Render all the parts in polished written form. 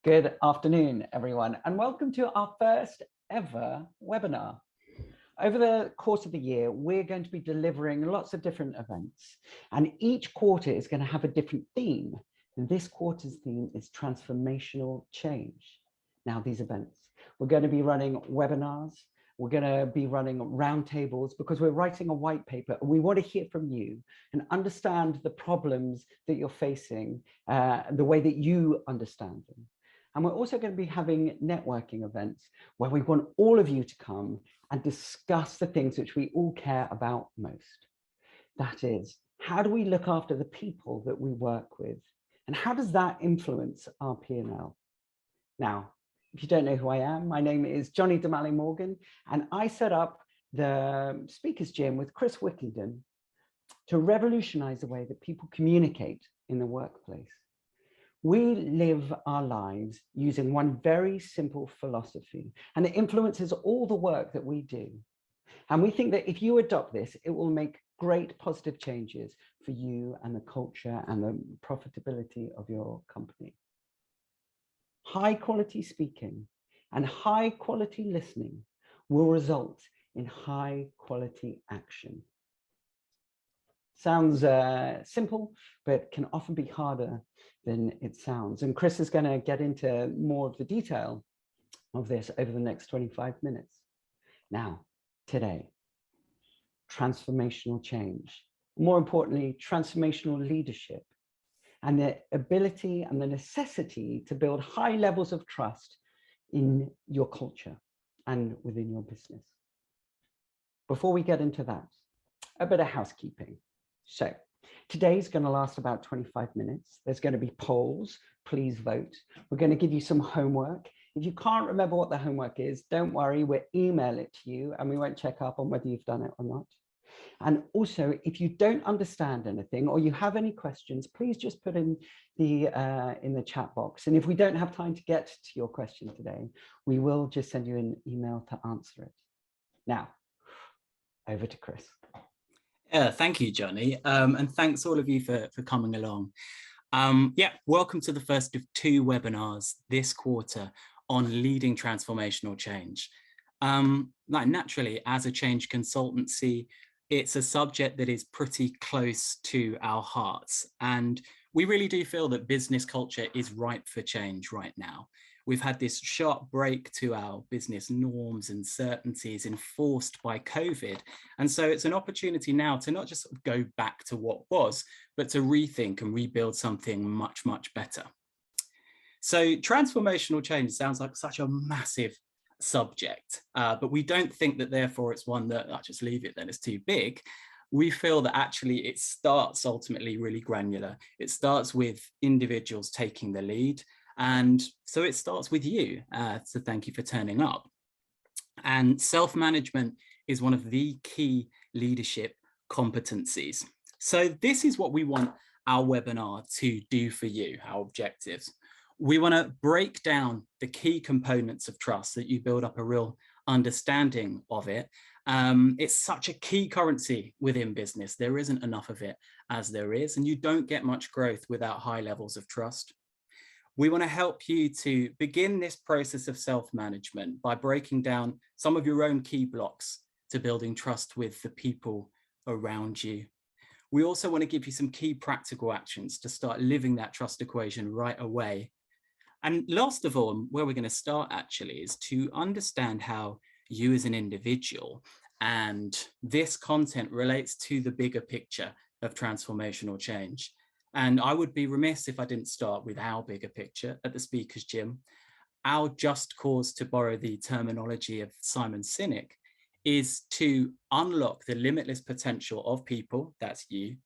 Good afternoon, everyone, and welcome to our first ever webinar. Over the course of the year, we're going to be delivering lots of different events, and each quarter is going to have a different theme. And this quarter's theme is transformational change. Now, these events, we're going to be running webinars, we're going to be running roundtables because we're writing a white paper and we want to hear from you and understand the problems that you're facing, the way that you understand them. And we're also going to be having networking events where we want all of you to come and discuss the things which we all care about most. That is, how do we look after the people that we work with? And how does that influence our P&L? Now, if you don't know who I am, my name is Johnny Damali Morgan, and I set up the Speakers Gym with Chris Wickenden to revolutionize the way that people communicate in the workplace. We live our lives using one very simple philosophy, and it influences all the work that we do. And we think that if you adopt this, it will make great positive changes for you and the culture and the profitability of your company. High quality speaking and high quality listening will result in high quality action. Sounds simple, but can often be harder than it sounds. And Chris is going to get into more of the detail of this over the next 25 minutes. Now, today, transformational change. More importantly, transformational leadership and the ability and the necessity to build high levels of trust in your culture and within your business. Before we get into that, a bit of housekeeping. So today's going to last about 25 minutes. There's going to be polls. Please vote. We're going to give you some homework. If you can't remember what the homework is, don't worry, we'll email it to you and we won't check up on whether you've done it or not. And also, if you don't understand anything or you have any questions, please just put in the chat box. And if we don't have time to get to your question today, we will just send you an email to answer it. Now, over to Chris. Thank you, Johnny. And thanks all of you for coming along. Welcome to the first of 2 webinars this quarter on leading transformational change. Naturally, as a change consultancy, it's a subject that is pretty close to our hearts. And we really do feel that business culture is ripe for change right now. We've had this sharp break to our business norms and certainties enforced by COVID. And so it's an opportunity now to not just go back to what was, but to rethink and rebuild something much, much better. So transformational change sounds like such a massive subject, but we don't think that therefore it's one that I'll just leave it then, it's too big. We feel that actually it starts ultimately really granular. It starts with individuals taking the lead. And so it starts with you. So thank you for turning up. And self-management is one of the key leadership competencies. So this is what we want our webinar to do for you, our objectives. We want to break down the key components of trust so that you build up a real understanding of it. It's such a key currency within business. There isn't enough of it as there is, and you don't get much growth without high levels of trust. We want to help you to begin this process of self-management by breaking down some of your own key blocks to building trust with the people around you. We also want to give you some key practical actions to start living that trust equation right away. And last of all, where we're going to start actually is to understand how you as an individual and this content relates to the bigger picture of transformational change. And I would be remiss if I didn't start with our bigger picture at the Speakers Gym. Our just cause, to borrow the terminology of Simon Sinek, is to unlock the limitless potential of people, that's you,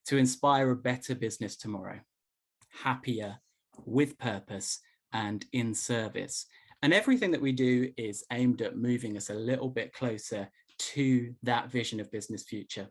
to inspire a better business tomorrow, happier, with purpose, and in service. And everything that we do is aimed at moving us a little bit closer to that vision of business future.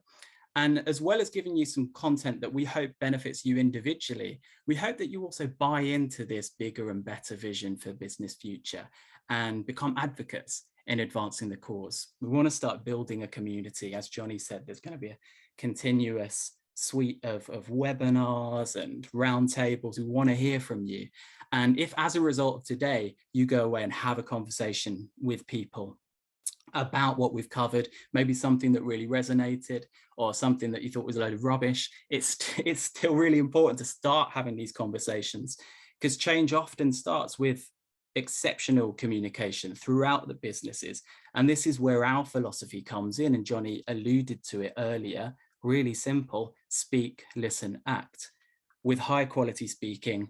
And as well as giving you some content that we hope benefits you individually, we hope that you also buy into this bigger and better vision for business future and become advocates in advancing the cause. We want to start building a community. As Johnny said, there's going to be a continuous suite of webinars and roundtables. We want to hear from you. And if as a result of today, you go away and have a conversation with people about what we've covered, maybe something that really resonated or something that you thought was a load of rubbish, it's still really important to start having these conversations, because change often starts with exceptional communication throughout the businesses. And this is where our philosophy comes in. And Johnny alluded to it earlier, really simple: speak, listen, act. With high quality speaking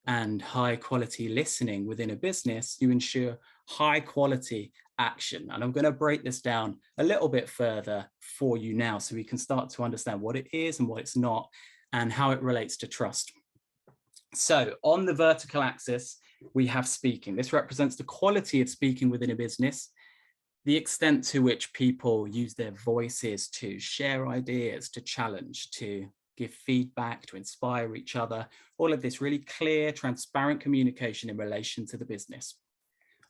and high quality listening within a business, you ensure high quality action. And I'm going to break this down a little bit further for you now so we can start to understand what it is and what it's not and how it relates to trust. So on the vertical axis, we have speaking. This represents the quality of speaking within a business, the extent to which people use their voices to share ideas, to challenge, to give feedback, to inspire each other. All of this really clear, transparent communication in relation to the business.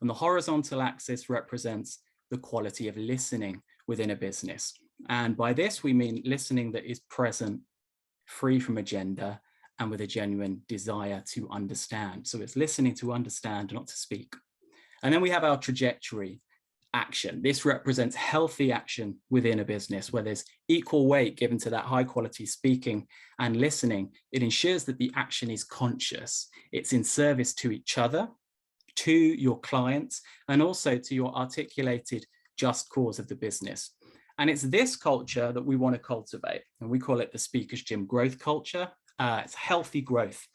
And the horizontal axis represents the quality of listening within a business. And by this, we mean listening that is present, free from agenda, and with a genuine desire to understand. So it's listening to understand, not to speak. And then we have our trajectory action. This represents healthy action within a business where there's equal weight given to that high quality speaking and listening. It ensures that the action is conscious. It's in service to each other, to your clients, and also to your articulated just cause of the business. And it's this culture that we want to cultivate. And we call it the Speaker's Gym growth culture. It's healthy growth.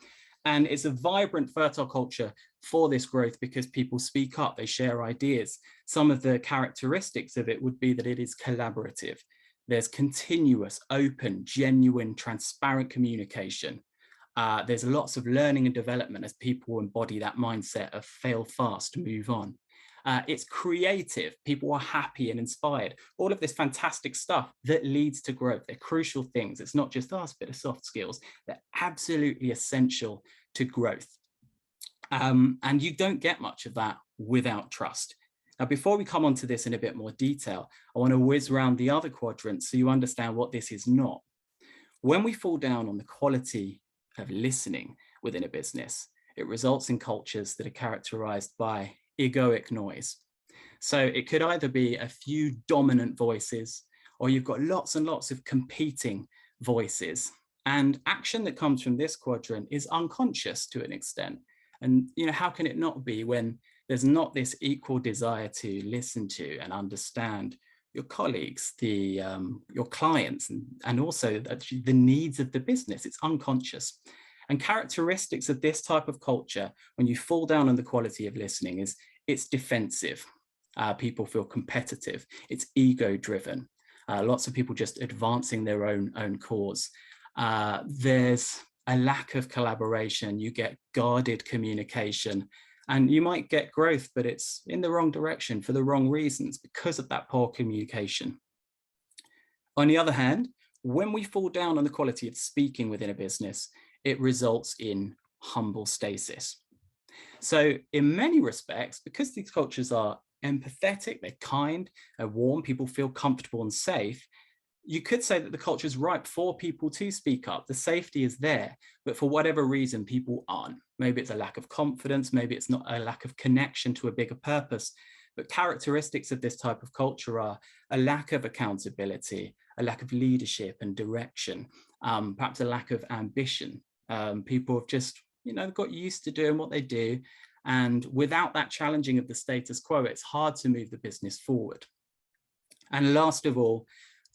And it's a vibrant, fertile culture for this growth because people speak up, they share ideas. Some of the characteristics of it would be that it is collaborative. There's continuous, open, genuine, transparent communication. There's lots of learning and development as people embody that mindset of fail fast, move on. It's creative. People are happy and inspired. All of this fantastic stuff that leads to growth. They're crucial things. It's not just us, but of soft skills. They're absolutely essential to growth. And you don't get much of that without trust. Now, before we come on to this in a bit more detail, I want to whiz around the other quadrants so you understand what this is not. When we fall down on the quality of listening within a business, it results in cultures that are characterized by egoic noise. So it could either be a few dominant voices, or you've got lots and lots of competing voices. And action that comes from this quadrant is unconscious to an extent. And how can it not be when there's not this equal desire to listen to and understand your colleagues, your clients, and also the needs of the business? It's unconscious. And characteristics of this type of culture, when you fall down on the quality of listening, is it's defensive. People feel competitive. It's ego-driven. Lots of people just advancing their own cause. There's a lack of collaboration. You get guarded communication, and you might get growth, but it's in the wrong direction for the wrong reasons because of that poor communication. On the other hand, when we fall down on the quality of speaking within a business, it results in humble stasis. So in many respects, because these cultures are empathetic, they're kind, they're warm, people feel comfortable and safe, you could say that the culture is ripe for people to speak up. The safety is there, but for whatever reason, people aren't. Maybe it's a lack of confidence, maybe it's not a lack of connection to a bigger purpose, but characteristics of this type of culture are a lack of accountability, a lack of leadership and direction, perhaps a lack of ambition. People have just, got used to doing what they do. And without that challenging of the status quo, it's hard to move the business forward. And last of all,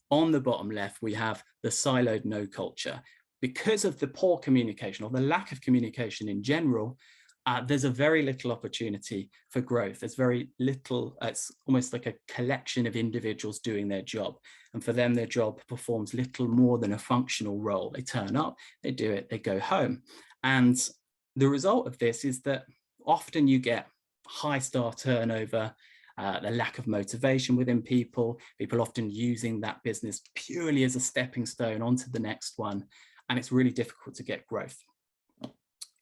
on the bottom left, we have the siloed no culture. Because of the poor communication or the lack of communication in general, there's a very little opportunity for growth. There's very little, it's almost like a collection of individuals doing their job. And for them, their job performs little more than a functional role. They turn up, they do it, they go home. And the result of this is that often you get high staff turnover, the lack of motivation within people often using that business purely as a stepping stone onto the next one. And it's really difficult to get growth.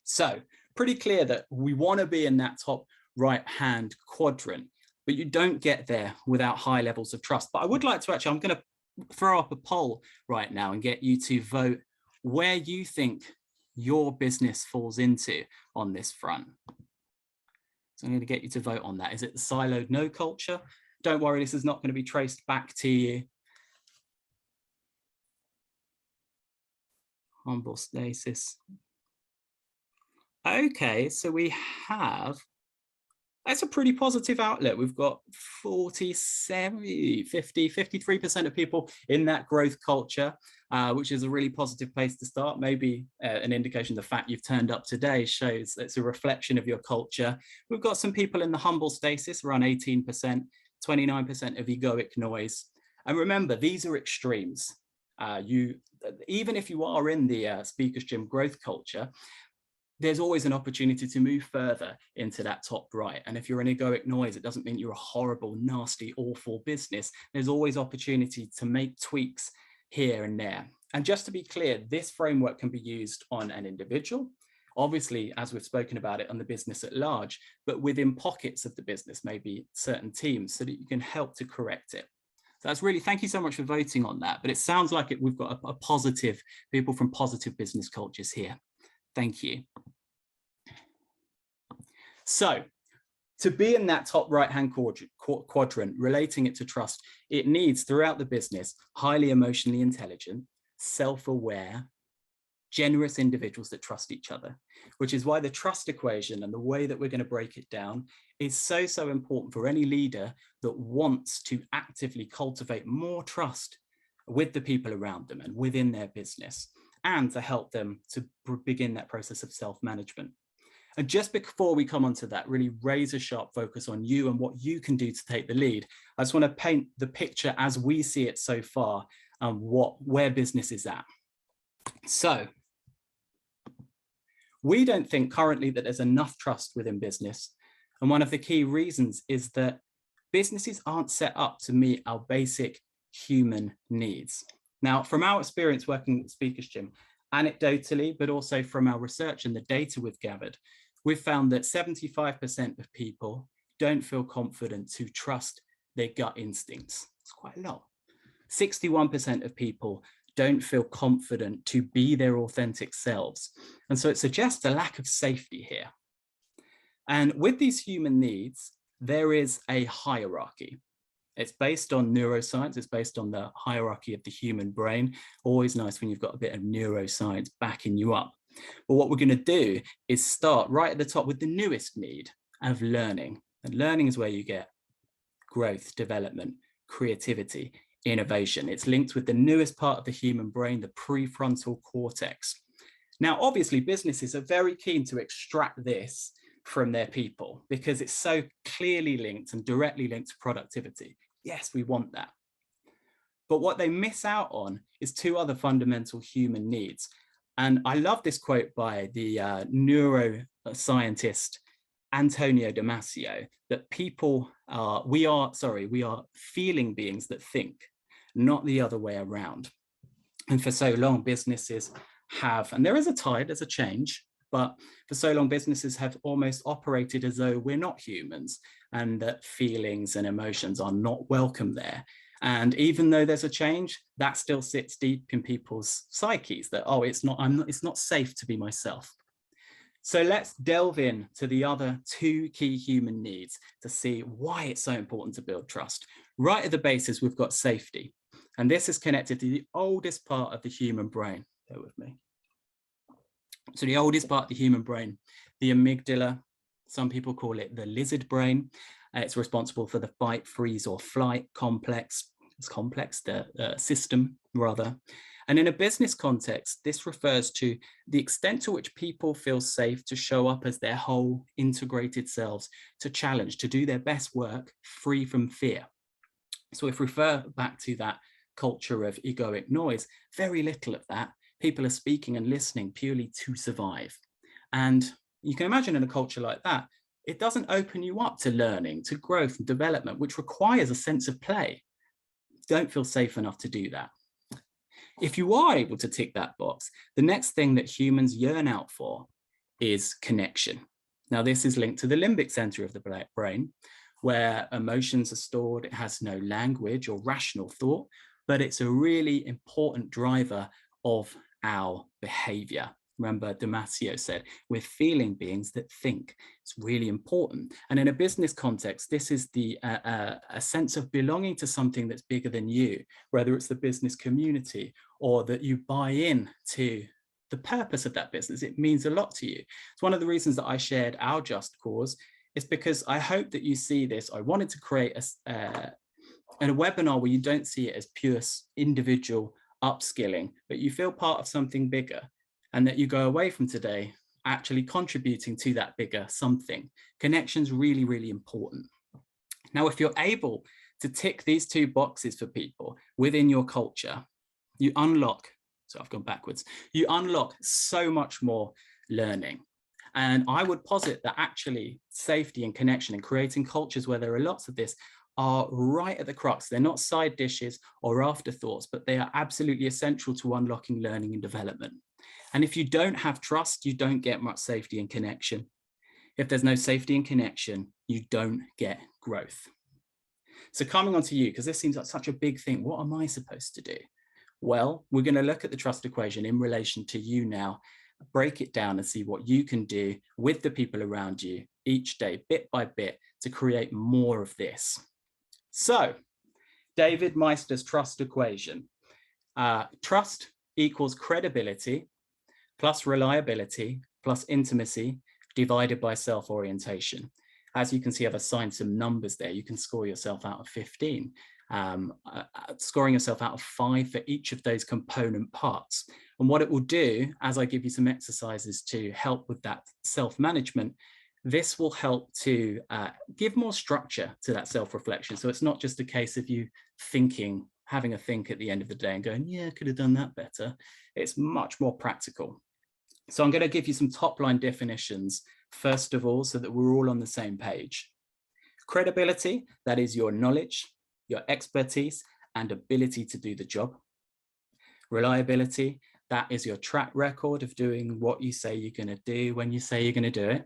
So pretty clear that we want to be in that top right-hand quadrant, but you don't get there without high levels of trust. But I would like to I'm going to throw up a poll right now and get you to vote where you think your business falls into on this front. So I'm going to get you to vote on that. Is it the siloed no culture? Don't worry, this is not going to be traced back to you. Humble stasis. Okay, so we have, that's a pretty positive outlet. We've got 47, 50, 53% of people in that growth culture, which is a really positive place to start. Maybe an indication the fact you've turned up today shows it's a reflection of your culture. We've got some people in the humble stasis, around 18%, 29% of egoic noise. And remember, these are extremes. Even if you are in the Speaker's Gym growth culture, there's always an opportunity to move further into that top right. And if you're an egoic noise, it doesn't mean you're a horrible, nasty, awful business. There's always opportunity to make tweaks here and there. And just to be clear, this framework can be used on an individual, obviously, as we've spoken about it, on the business at large, but within pockets of the business, maybe certain teams, so that you can help to correct it. So that's really, thank you so much for voting on that. But it sounds like we've got a positive, people from positive business cultures here. Thank you. So to be in that top right-hand quadrant, relating it to trust, it needs throughout the business, highly emotionally intelligent, self-aware, generous individuals that trust each other, which is why the trust equation and the way that we're going to break it down is so, so important for any leader that wants to actively cultivate more trust with the people around them and within their business, and to help them to begin that process of self-management. And just before we come onto that, really razor sharp focus on you and what you can do to take the lead, I just want to paint the picture as we see it so far and where business is at. So we don't think currently that there's enough trust within business. And one of the key reasons is that businesses aren't set up to meet our basic human needs. Now, from our experience working at Speaker's Gym, anecdotally, but also from our research and the data we've gathered, we've found that 75% of people don't feel confident to trust their gut instincts. It's quite a lot. 61% of people don't feel confident to be their authentic selves. And so it suggests a lack of safety here. And with these human needs, there is a hierarchy. It's based on neuroscience. It's based on the hierarchy of the human brain. Always nice when you've got a bit of neuroscience backing you up. But what we're going to do is start right at the top with the newest need of learning. And learning is where you get growth, development, creativity, innovation. It's linked with the newest part of the human brain, the prefrontal cortex. Now, obviously, businesses are very keen to extract this from their people because it's so clearly linked and directly linked to productivity. Yes, we want that. But what they miss out on is two other fundamental human needs. And I love this quote by the neuroscientist Antonio Damasio, that we are feeling beings that think, not the other way around. And for so long, businesses have, and there is a tide, there's a change, but for so long, businesses have almost operated as though we're not humans and that feelings and emotions are not welcome there. And even though there's a change, that still sits deep in people's psyches that, oh, it's not safe to be myself. So let's delve into the other two key human needs to see why it's so important to build trust. Right at the basis, we've got safety. And this is connected to the oldest part of the human brain. Bear with me. So the oldest part of the human brain, the amygdala, some people call it the lizard brain. It's responsible for the fight, freeze, or flight complex. It's complex, the system rather. And in a business context, this refers to the extent to which people feel safe to show up as their whole integrated selves, to challenge, to do their best work free from fear. So if we refer back to that culture of egoic noise, very little of that. People are speaking and listening purely to survive. And you can imagine in a culture like that, it doesn't open you up to learning, to growth and development, which requires a sense of play. Don't feel safe enough to do that. If you are able to tick that box, the next thing that humans yearn out for is connection. Now, this is linked to the limbic center of the brain, where emotions are stored. It has no language or rational thought, but it's a really important driver of our behavior. Remember, Damasio said, we're feeling beings that think. It's really important. And in a business context, this is a sense of belonging to something that's bigger than you, whether it's the business community or that you buy in to the purpose of that business. It means a lot to you. It's one of the reasons that I shared our Just Cause, is because I hope that you see this. I wanted to create a webinar where you don't see it as pure individual upskilling, but you feel part of something bigger, and that you go away from today actually contributing to that bigger something. Connection's really, really important. Now, if you're able to tick these two boxes for people within your culture, you unlock, so I've gone backwards, you unlock so much more learning. And I would posit that actually safety and connection and creating cultures where there are lots of this are right at the crux. They're not side dishes or afterthoughts, but they are absolutely essential to unlocking learning and development. And if you don't have trust, you don't get much safety and connection. If there's no safety and connection, you don't get growth. So coming on to you, because this seems like such a big thing, what am I supposed to do? Well, we're going to look at the trust equation in relation to you now, break it down and see what you can do with the people around you each day, bit by bit, to create more of this. So, David Meister's trust equation. Trust equals credibility plus reliability plus intimacy divided by self-orientation. As you can see, I've assigned some numbers there. You can score yourself out of 15, scoring yourself out of 5 for each of those component parts. And what it will do, as I give you some exercises to help with that self-management, this will help to give more structure to that self-reflection. So it's not just a case of you thinking, having a think at the end of the day and going, yeah, I could have done that better. It's much more practical. So I'm going to give you some top-line definitions, first of all, so that we're all on the same page. Credibility, that is your knowledge, your expertise, and ability to do the job. Reliability, that is your track record of doing what you say you're going to do when you say you're going to do it.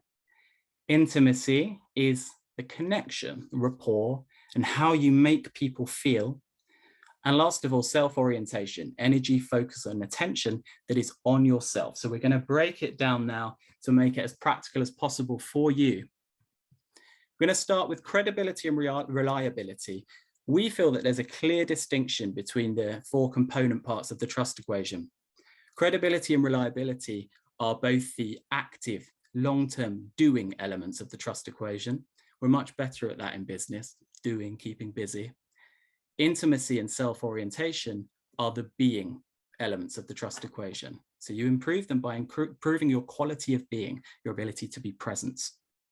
Intimacy is the connection, rapport, and how you make people feel. And last of all, self-orientation, energy, focus, and attention that is on yourself. So we're going to break it down now to make it as practical as possible for you. We're going to start with credibility and reliability. We feel that there's a clear distinction between the 4 component parts of the trust equation. Credibility and reliability are both the active, long-term doing elements of the trust equation. We're much better at that in business, doing, keeping busy. Intimacy and self-orientation are the being elements of the trust equation. So you improve them by improving your quality of being, your ability to be present.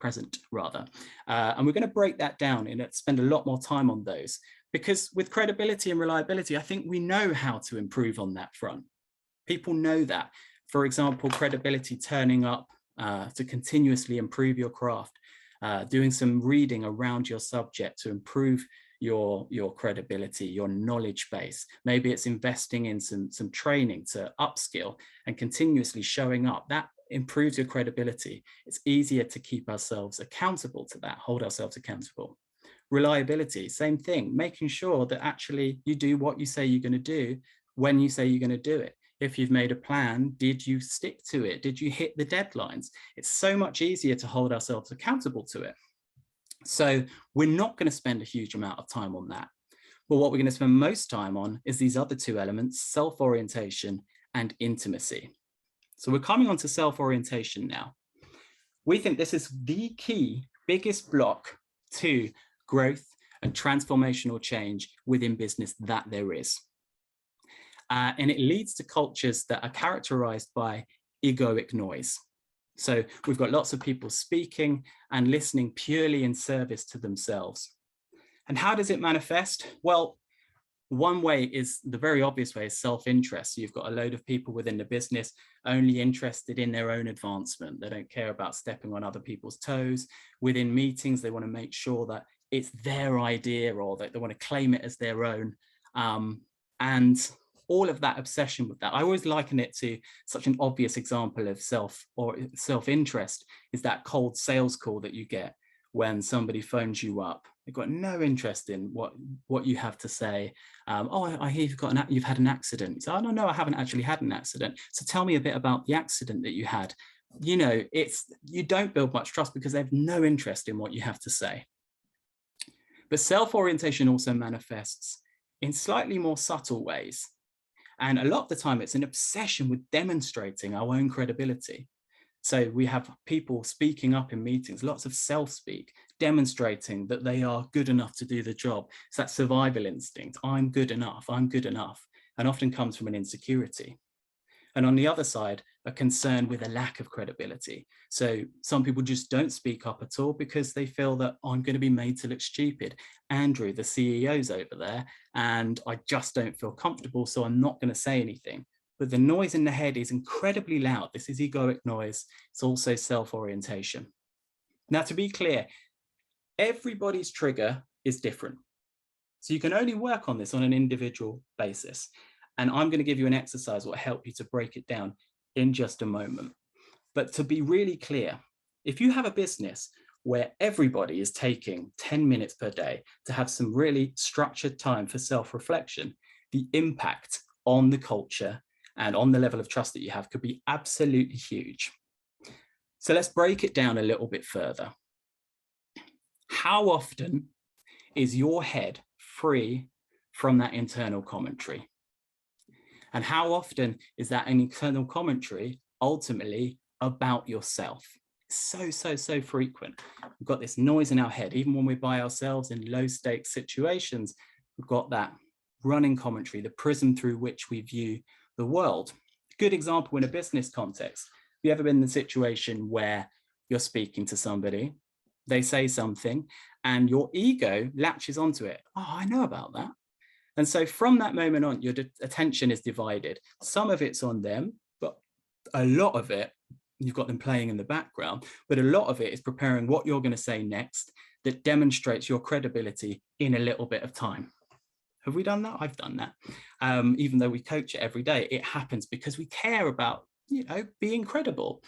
And we're going to break that down and spend a lot more time on those, because with credibility and reliability, I think we know how to improve on that front. People know that. For example, credibility, turning up to continuously improve your craft, doing some reading around your subject to improve your credibility, your knowledge base. Maybe it's investing in some training to upskill and continuously showing up. That improves your credibility. It's easier to keep ourselves accountable to that, hold ourselves accountable. Reliability, same thing, making sure that actually you do what you say you're going to do when you say you're going to do it. If you've made a plan, did you stick to it? Did you hit the deadlines? It's so much easier to hold ourselves accountable to it. So we're not going to spend a huge amount of time on that. But what we're going to spend most time on is these other 2 elements, self-orientation and intimacy. So we're coming on to self-orientation now. We think this is the key, biggest block to growth and transformational change within business that there is. And it leads to cultures that are characterized by egoic noise. So we've got lots of people speaking and listening purely in service to themselves. And how does it manifest? Well, one way is, the very obvious way, is self-interest. So you've got a load of people within the business only interested in their own advancement. They don't care about stepping on other people's toes. Within meetings, they want to make sure that it's their idea, or that they want to claim it as their own. And all of that obsession with that. I always liken it to such an obvious example of self-interest is that cold sales call that you get when somebody phones you up They've got no interest in what you have to say. Oh, I hear you've had an accident. So, oh, no, I haven't actually had an accident. So tell me a bit about the accident that you had. You know, you don't build much trust because they have no interest in what you have to say. But self-orientation also manifests in slightly more subtle ways. And a lot of the time, it's an obsession with demonstrating our own credibility. So we have people speaking up in meetings, lots of self-speak, demonstrating that they are good enough to do the job. It's that survival instinct, I'm good enough, and often comes from an insecurity. And on the other side, a concern with a lack of credibility. So some people just don't speak up at all because they feel that I'm going to be made to look stupid. Andrew, the CEO's over there, and I just don't feel comfortable, so I'm not going to say anything. But the noise in the head is incredibly loud. This is egoic noise. It's also self-orientation. Now, to be clear, everybody's trigger is different. So you can only work on this on an individual basis. And I'm going to give you an exercise that will help you to break it down in just a moment. But to be really clear, if you have a business where everybody is taking 10 minutes per day to have some really structured time for self-reflection, the impact on the culture and on the level of trust that you have could be absolutely huge. So let's break it down a little bit further. How often is your head free from that internal commentary? And how often is that an internal commentary ultimately about yourself? So frequent. We've got this noise in our head, even when we're by ourselves in low stakes situations, we've got that running commentary, the prism through which we view the world. Good example in a business context. Have you ever been in the situation where you're speaking to somebody, they say something, and your ego latches onto it? Oh, I know about that. And so from that moment on, your attention is divided. Some of it's on them, but a lot of it, you've got them playing in the background, but a lot of it is preparing what you're going to say next that demonstrates your credibility in a little bit of time. Have we done that? I've done that. Even though we coach it every day, it happens because we care about, being credible.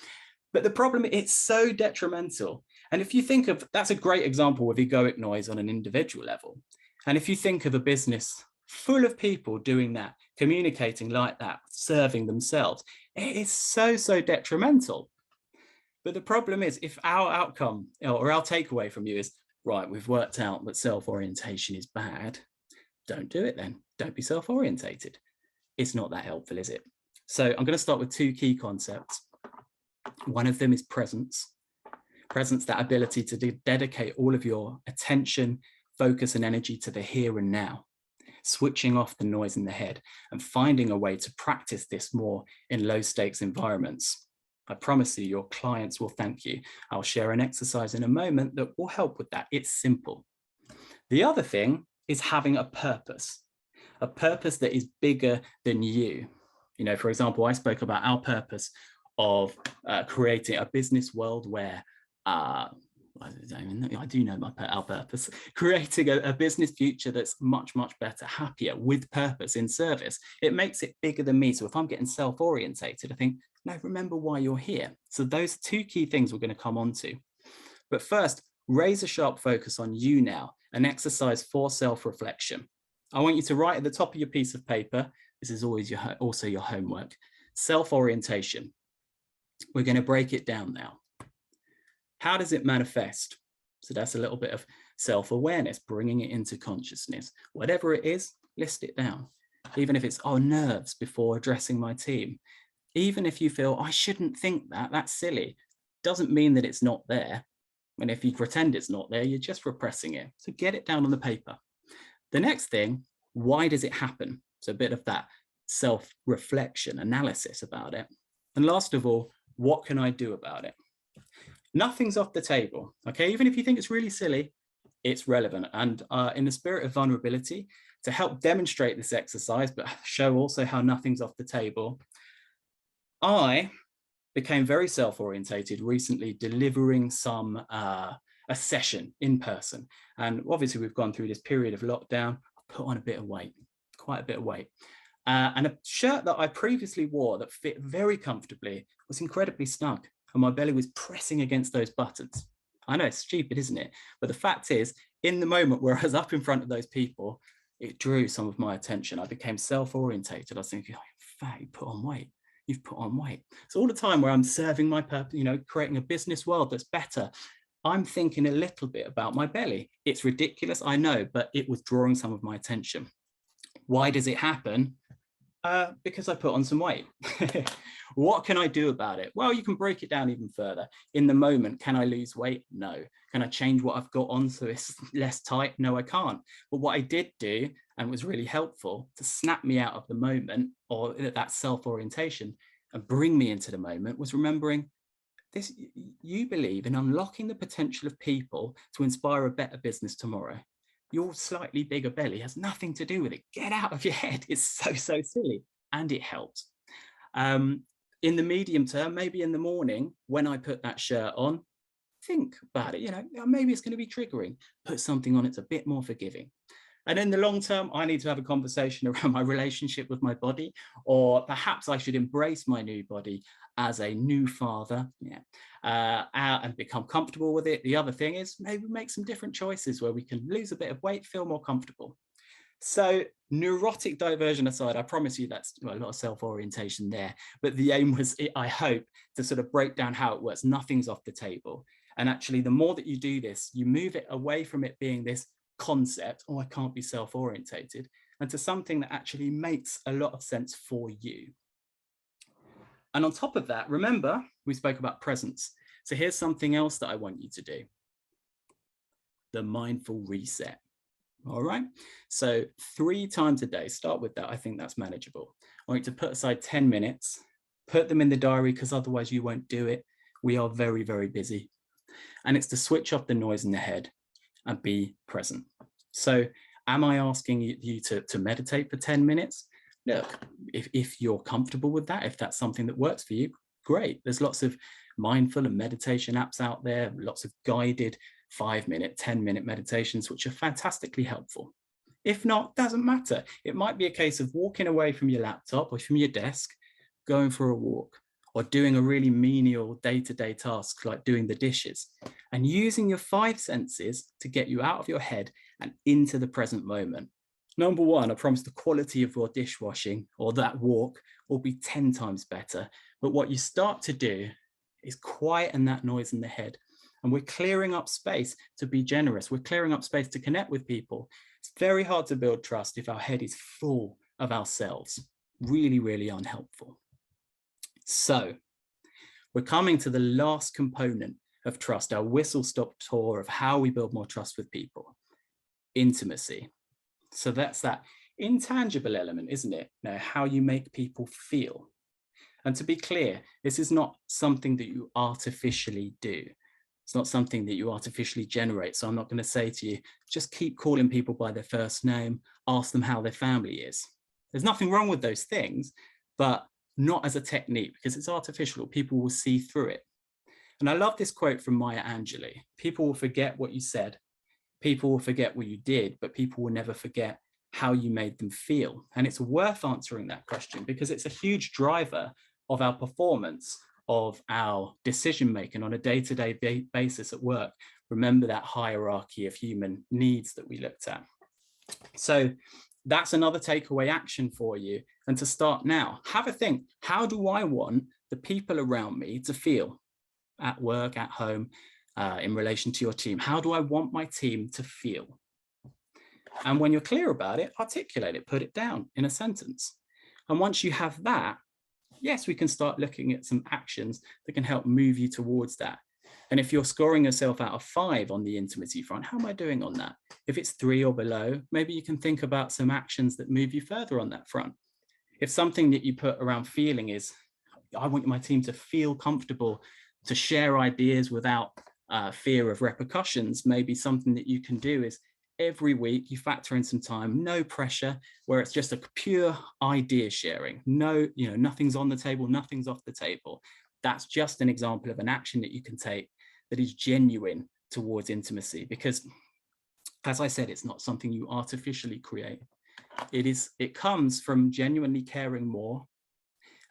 But the problem, it's so detrimental. And if you think of, that's a great example of egoic noise on an individual level. And if you think of a business full of people doing that, communicating like that, serving themselves, it is so detrimental. But the problem is, if our outcome or our takeaway from you is, right, we've worked out that self-orientation is bad, don't do it then. Don't be self-orientated. It's not that helpful, is it? So I'm going to start with two key concepts. One of them is presence. Presence, that ability to dedicate all of your attention, focus and energy to the here and now, switching off the noise in the head and finding a way to practice this more in low stakes environments. I promise you, your clients will thank you. I'll share an exercise in a moment that will help with that. It's simple. The other thing is having a purpose that is bigger than you. For example, I spoke about our purpose of creating a business world where I do know our purpose, creating a business future that's much better, happier, with purpose, in service. It makes it bigger than me. So if I'm getting self-orientated, I think, no, remember why you're here. So those two key things we're going to come on to. But first, raise a sharp focus on you now, an exercise for self-reflection. I want you to write at the top of your piece of paper, this is always also your homework, self-orientation. We're going to break it down now. How does it manifest? So that's a little bit of self-awareness, bringing it into consciousness. Whatever it is, list it down. Even if it's, nerves before addressing my team. Even if you feel, I shouldn't think that, that's silly. Doesn't mean that it's not there. And if you pretend it's not there, you're just repressing it. So get it down on the paper. The next thing, why does it happen? So a bit of that self-reflection, analysis about it. And last of all, what can I do about it? Nothing's off the table, okay? Even if you think it's really silly, it's relevant. And in the spirit of vulnerability, to help demonstrate this exercise, but show also how nothing's off the table, I became very self-orientated recently, delivering a session in person. And obviously we've gone through this period of lockdown. I put on a bit of weight, quite a bit of weight. And a shirt that I previously wore that fit very comfortably was incredibly snug. And my belly was pressing against those buttons. I know it's stupid, isn't it? But the fact is, in the moment where I was up in front of those people, it drew some of my attention. I became self-orientated. I was thinking, oh, in fact, you put on weight. You've put on weight. So all the time where I'm serving my purpose, creating a business world that's better, I'm thinking a little bit about my belly. It's ridiculous, I know, but it was drawing some of my attention. Why does it happen? Because I put on some weight. What can I do about it? Well, you can break it down even further. In the moment, can I lose weight? No. Can I change what I've got on so it's less tight? No, I can't. But what I did do, and was really helpful to snap me out of the moment or that self-orientation and bring me into the moment, was remembering this: you believe in unlocking the potential of people to inspire a better business tomorrow. Your slightly bigger belly has nothing to do with it. Get out of your head. It's so silly. And it helps. In the medium term, maybe in the morning, when I put that shirt on, think about it. Maybe it's going to be triggering. Put something on that's a bit more forgiving. And in the long term, I need to have a conversation around my relationship with my body, or perhaps I should embrace my new body as a new father, and become comfortable with it. The other thing is maybe make some different choices where we can lose a bit of weight, feel more comfortable. So neurotic diversion aside, I promise you that's a lot of self-orientation there. But the aim was, I hope, to sort of break down how it works. Nothing's off the table. And actually, the more that you do this, you move it away from it being this concept, oh, I can't be self-orientated, and to something that actually makes a lot of sense for you. And on top of that, remember, we spoke about presence. So here's something else that I want you to do. The mindful reset. All right. So 3 times a day, start with that. I think that's manageable. I want you to put aside 10 minutes, put them in the diary, because otherwise you won't do it. We are very, very busy. And it's to switch off the noise in the head and be present. So am I asking you to meditate for 10 minutes? Look, if you're comfortable with that, if that's something that works for you, great. There's lots of mindful and meditation apps out there, lots of guided 5-minute, 10-minute meditations, which are fantastically helpful. If not, doesn't matter. It might be a case of walking away from your laptop or from your desk, going for a walk, or doing a really menial day-to-day task like doing the dishes, and using your 5 senses to get you out of your head and into the present moment. Number 1, I promise the quality of your dishwashing or that walk will be 10 times better. But what you start to do is quieten that noise in the head. And we're clearing up space to be generous. We're clearing up space to connect with people. It's very hard to build trust if our head is full of ourselves. Really, really unhelpful. So we're coming to the last component of trust, our whistle-stop tour of how we build more trust with people: intimacy. So that's that intangible element, isn't it? Now, how you make people feel. And to be clear, this is not something that you artificially do. It's not something that you artificially generate. So I'm not going to say to you, just keep calling people by their first name, ask them how their family is. There's nothing wrong with those things, but not as a technique, because it's artificial. People will see through it. And I love this quote from Maya Angelou: people will forget what you said, people will forget what you did, but people will never forget how you made them feel. And it's worth answering that question, because it's a huge driver of our performance, of our decision making on a day-to-day basis at work. Remember that hierarchy of human needs that we looked at. So that's another takeaway action for you. And to start now, have a think: how do I want the people around me to feel at work, at home, in relation to your team? How do I want my team to feel? And when you're clear about it, articulate it, put it down in a sentence. And once you have that, yes, we can start looking at some actions that can help move you towards that. And if you're scoring yourself out of 5 on the intimacy front, how am I doing on that? If it's 3 or below, maybe you can think about some actions that move you further on that front. If something that you put around feeling is, I want my team to feel comfortable to share ideas without fear of repercussions, maybe something that you can do is every week you factor in some time, no pressure, where it's just a pure idea sharing. No, nothing's on the table, nothing's off the table. That's just an example of an action that you can take that is genuine towards intimacy, because, as I said, it's not something you artificially create. It comes from genuinely caring more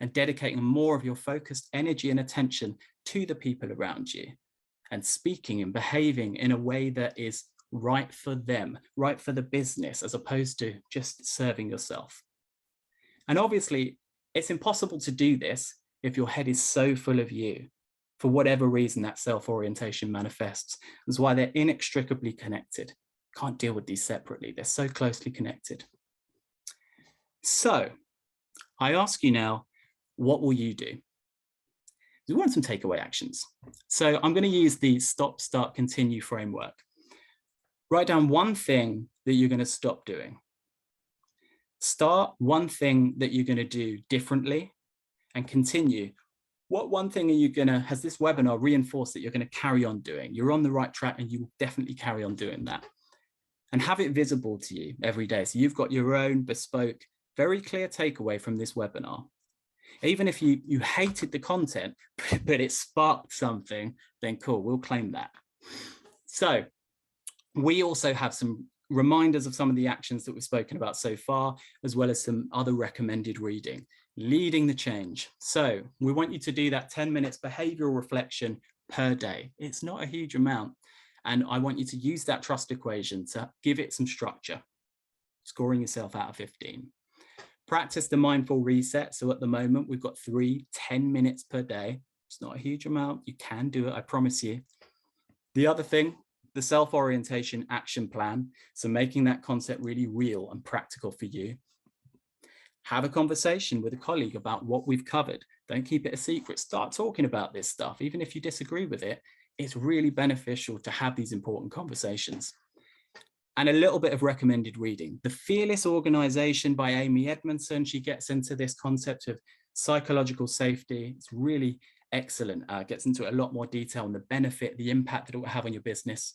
and dedicating more of your focused energy and attention to the people around you. and speaking and behaving in a way that is right for them, right for the business, as opposed to just serving yourself. And obviously, it's impossible to do this if your head is so full of you. For whatever reason, that self-orientation manifests. That's why they're inextricably connected. Can't deal with these separately. They're so closely connected. So I ask you now, what will you do? We want some takeaway actions. So I'm going to use the stop, start, continue framework. Write down one thing that you're going to stop doing. Start one thing that you're going to do differently, and continue. What one thing are you going to, has this webinar reinforced that you're going to carry on doing? You're on the right track and you will definitely carry on doing that. And have it visible to you every day. So you've got your own bespoke, very clear takeaway from this webinar. Even if you hated the content, but it sparked something, then cool, we'll claim that. So we also have some reminders of some of the actions that we've spoken about so far, as well as some other recommended reading. Leading the change. So we want you to do that 10 minutes behavioral reflection per day. It's not a huge amount. And I want you to use that trust equation to give it some structure, scoring yourself out of 15. Practice the mindful reset. So at the moment, we've got 3 10 minutes per day. It's not a huge amount. You can do it, I promise you. The other thing, the self-orientation action plan. So making that concept really real and practical for you. Have a conversation with a colleague about what we've covered. Don't keep it a secret. Start talking about this stuff. Even if you disagree with it, it's really beneficial to have these important conversations. And a little bit of recommended reading. The Fearless Organization by Amy Edmondson. She gets into this concept of psychological safety. It's really excellent. Gets into a lot more detail on the benefit, the impact that it will have on your business.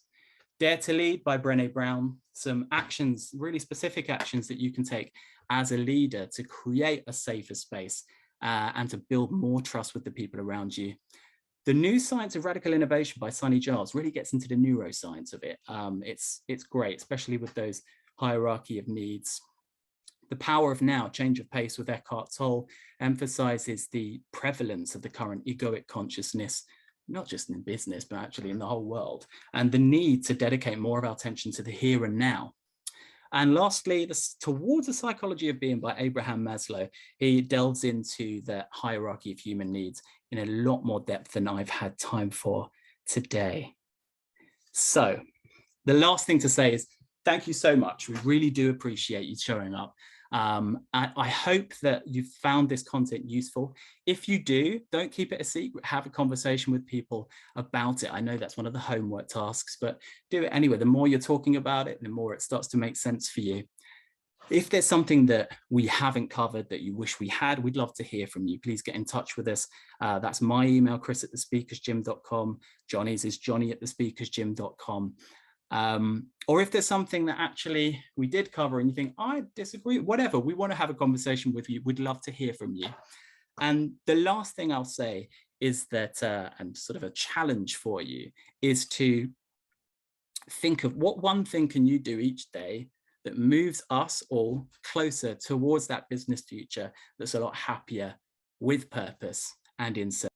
Dare to Lead by Brené Brown. Some actions, really specific actions that you can take as a leader to create a safer space and to build more trust with the people around you. The New Science of Radical Innovation by Sunny Giles really gets into the neuroscience of it. It's great, especially with those hierarchy of needs. The Power of Now, Change of Pace with Eckhart Tolle emphasizes the prevalence of the current egoic consciousness, not just in business, but actually in the whole world, and the need to dedicate more of our attention to the here and now. And lastly, Towards the Psychology of Being by Abraham Maslow. He delves into the hierarchy of human needs in a lot more depth than I've had time for today. So the last thing to say is thank you so much. We really do appreciate you showing up. I hope that you've found this content useful. If you do, don't keep it a secret. Have a conversation with people about it. I know that's one of the homework tasks, but do it anyway. The more you're talking about it, the more it starts to make sense for you. If there's something that we haven't covered that you wish we had, we'd love to hear from you. Please get in touch with us. That's my email, chris@thespeakersgym.com. Johnny's is johnny@thespeakersgym.com. Or if there's something that actually we did cover and you think, I disagree, whatever, we want to have a conversation with you. We'd love to hear from you. And the last thing I'll say is that, and sort of a challenge for you, is to think of what one thing can you do each day that moves us all closer towards that business future that's a lot happier, with purpose and in service.